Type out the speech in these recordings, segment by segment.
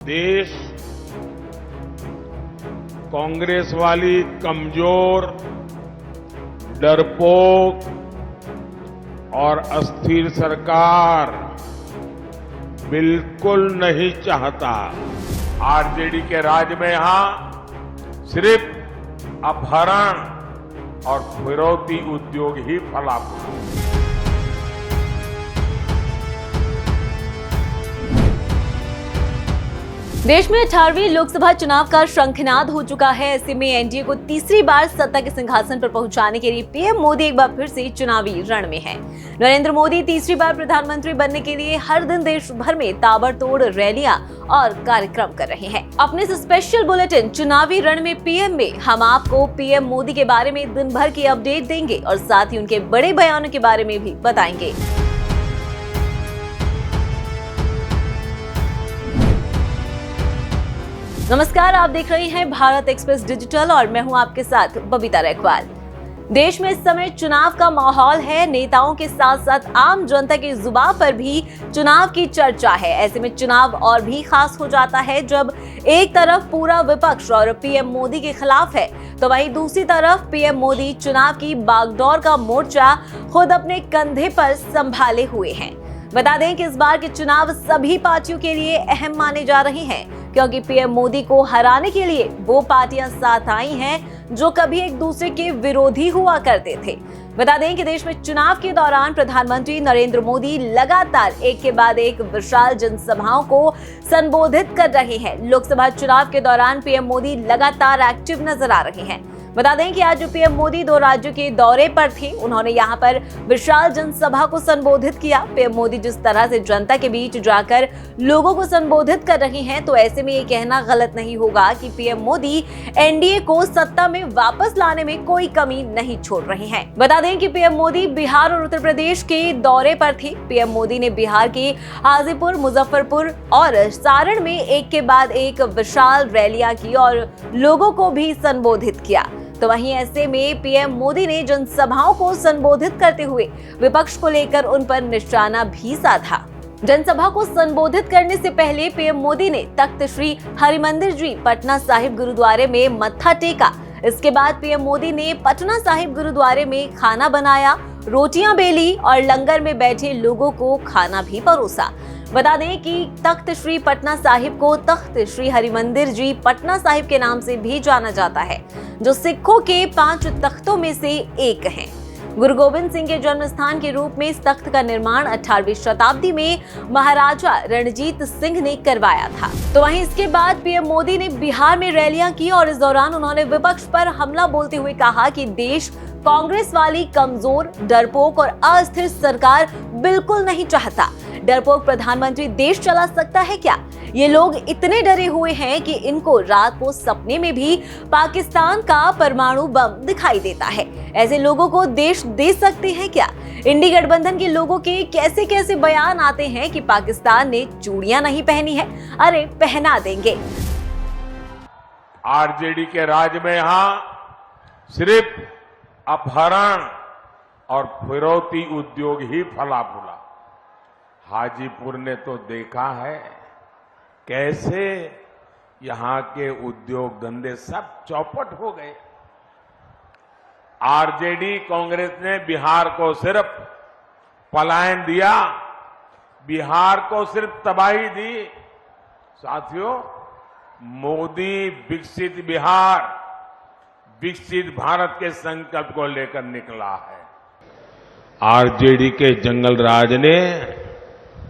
देश कांग्रेस वाली कमजोर, डरपोक और अस्थिर सरकार बिल्कुल नहीं चाहता। आरजेडी के राज में यहां सिर्फ अपहरण और फिरौती उद्योग ही फला हुआ। देश में 18वीं लोकसभा चुनाव का शंखनाद हो चुका है। ऐसे में एनडीए को तीसरी बार सत्ता के सिंहासन पर पहुंचाने के लिए पीएम मोदी एक बार फिर से चुनावी रण में हैं। नरेंद्र मोदी तीसरी बार प्रधानमंत्री बनने के लिए हर दिन देश भर में ताबड़तोड़ रैलियां और कार्यक्रम कर रहे हैं। अपने इस स्पेशल बुलेटिन चुनावी रण में पीएम में हम आपको पीएम मोदी के बारे में दिन भर की अपडेट देंगे और साथ ही उनके बड़े बयानों के बारे में भी बताएंगे। नमस्कार, आप देख रहे हैं भारत एक्सप्रेस डिजिटल और मैं हूं आपके साथ बबीता रैकवाल। देश में इस समय चुनाव का माहौल है। नेताओं के साथ साथ आम जनता की जुबान पर भी चुनाव की चर्चा है। ऐसे में चुनाव और भी खास हो जाता है जब एक तरफ पूरा विपक्ष और पीएम मोदी के खिलाफ है, तो वहीं दूसरी तरफ पीएम मोदी चुनाव की बागडोर का मोर्चा खुद अपने कंधे पर संभाले हुए हैं। बता दें कि इस बार के चुनाव सभी पार्टियों के लिए अहम माने जा रहे हैं, क्योंकि पीएम मोदी को हराने के लिए वो पार्टियां साथ आई हैं जो कभी एक दूसरे के विरोधी हुआ करते थे। बता दें कि देश में चुनाव के दौरान प्रधानमंत्री नरेंद्र मोदी लगातार एक के बाद एक विशाल जनसभाओं को संबोधित कर रहे हैं। लोकसभा चुनाव के दौरान पीएम मोदी लगातार एक्टिव नजर आ रहे हैं। बता दें कि आज पीएम मोदी 2 राज्यों के दौरे पर थे। उन्होंने यहां पर विशाल जनसभा को संबोधित किया। पीएम मोदी जिस तरह से जनता के बीच जाकर लोगों को संबोधित कर रहे हैं, तो ऐसे में ये कहना गलत नहीं होगा कि पीएम मोदी एनडीए को सत्ता में वापस लाने में कोई कमी नहीं छोड़ रहे हैं। बता दें कि पीएम मोदी बिहार और उत्तर प्रदेश के दौरे पर थे। पीएम मोदी ने बिहार के हाजीपुर, मुजफ्फरपुर और सारण में एक के बाद एक विशाल रैलियां की और लोगों को भी संबोधित किया। तो वहीं ऐसे में पीएम मोदी ने जनसभाओं को संबोधित करते हुए विपक्ष को लेकर उन पर निशाना भी साधा। जनसभा को संबोधित करने से पहले पीएम मोदी ने तख्त श्री हरिमंदिर जी पटना साहिब गुरुद्वारे में मत्था टेका। इसके बाद पीएम मोदी ने पटना साहिब गुरुद्वारे में खाना बनाया, रोटियां बेली और लंगर में बैठे लोगों को खाना भी परोसा। बता दें कि तख्त श्री पटना साहिब को तख्त श्री हरिमंदिर जी पटना साहिब के नाम से भी जाना जाता है, जो सिखों के 5 तख्तों में से एक है। गुरु गोविंद सिंह के जन्म स्थान के रूप में इस तख्त का निर्माण 18वीं शताब्दी में महाराजा रणजीत सिंह ने करवाया था। तो वहीं इसके बाद पीएम मोदी ने बिहार में रैलियां की और इस दौरान उन्होंने विपक्ष पर हमला बोलते हुए कहा कि देश कांग्रेस वाली कमजोर, डरपोक और अस्थिर सरकार बिल्कुल नहीं चाहता। डरपोक प्रधानमंत्री देश चला सकता है क्या? ये लोग इतने डरे हुए हैं कि इनको रात को सपने में भी पाकिस्तान का परमाणु बम दिखाई देता है। ऐसे लोगों को देश दे सकते हैं क्या? इंडी गठबंधन के लोगों के कैसे कैसे बयान आते हैं कि पाकिस्तान ने चूड़ियां नहीं पहनी है, अरे पहना देंगे। आरजेडी के राज में यहां सिर्फ अपहरण और फिरौती उद्योग ही फला फूला। हाजीपुर ने तो देखा है कैसे यहां के उद्योग धंधे सब चौपट हो गए। आरजेडी कांग्रेस ने बिहार को सिर्फ पलायन दिया, बिहार को सिर्फ तबाही दी। साथियों, मोदी विकसित बिहार, विकसित भारत के संकल्प को लेकर निकला है। आरजेडी के जंगल राज ने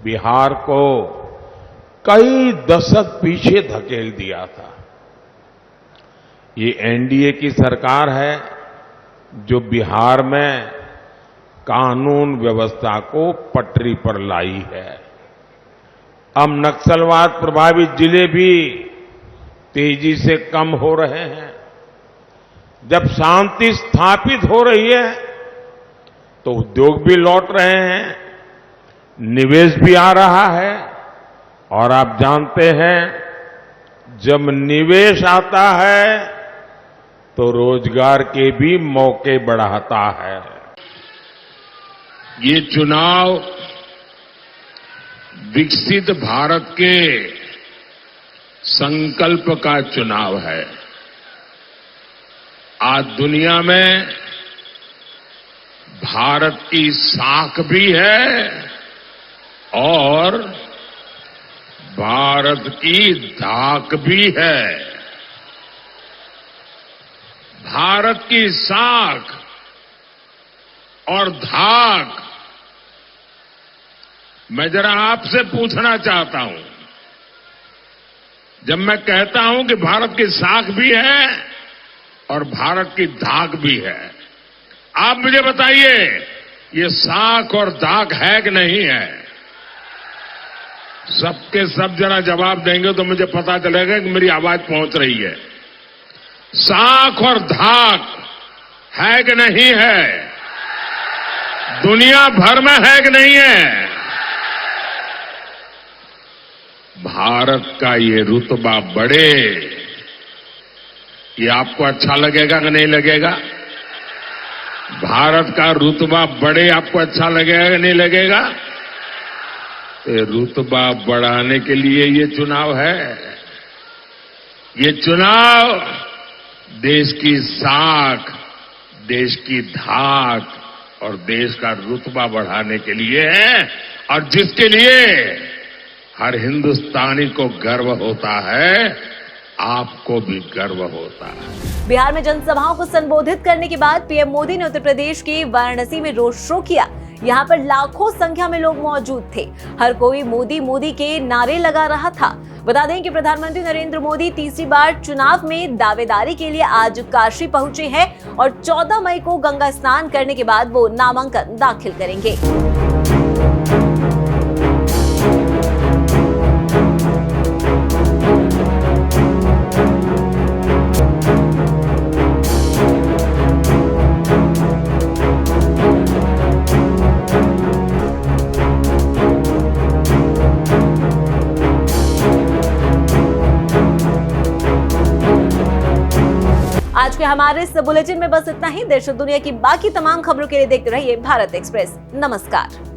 बिहार को कई दशक पीछे धकेल दिया था। ये एनडीए की सरकार है जो बिहार में कानून व्यवस्था को पटरी पर लाई है। अब नक्सलवाद प्रभावित जिले भी तेजी से कम हो रहे हैं। जब शांति स्थापित हो रही है तो उद्योग भी लौट रहे हैं, निवेश भी आ रहा है और आप जानते हैं जब निवेश आता है तो रोजगार के भी मौके बढ़ाता है। ये चुनाव विकसित भारत के संकल्प का चुनाव है। आज दुनिया में भारत की साख भी है और भारत की धाक भी है। भारत की साख और धाक मैं जरा आपसे पूछना चाहता हूं, जब मैं कहता हूं कि भारत की साख भी है और भारत की धाक भी है, आप मुझे बताइए ये साख और धाक है कि नहीं है? सबके सब जरा जवाब देंगे तो मुझे पता चलेगा कि मेरी आवाज पहुंच रही है। साख और धाक है कि नहीं है? दुनिया भर में है कि नहीं है? भारत का ये रुतबा बढ़े, ये आपको अच्छा लगेगा कि नहीं लगेगा? भारत का रुतबा बढ़े आपको अच्छा लगेगा कि नहीं लगेगा? ये रुतबा बढ़ाने के लिए ये चुनाव है। ये चुनाव देश की साख, देश की धाक और देश का रुतबा बढ़ाने के लिए है, और जिसके लिए हर हिंदुस्तानी को गर्व होता है, आपको भी गर्व होता है। बिहार में जनसभाओं को संबोधित करने के बाद पीएम मोदी ने उत्तर प्रदेश के वाराणसी में रोड शो किया। यहाँ पर लाखों संख्या में लोग मौजूद थे। हर कोई मोदी मोदी के नारे लगा रहा था। बता दें कि प्रधानमंत्री नरेंद्र मोदी तीसरी बार चुनाव में दावेदारी के लिए आज काशी पहुंचे हैं और 14 मई को गंगा स्नान करने के बाद वो नामांकन दाखिल करेंगे। आज के हमारे इस बुलेटिन में बस इतना ही। देश और दुनिया की बाकी तमाम खबरों के लिए देखते रहिए भारत एक्सप्रेस। नमस्कार।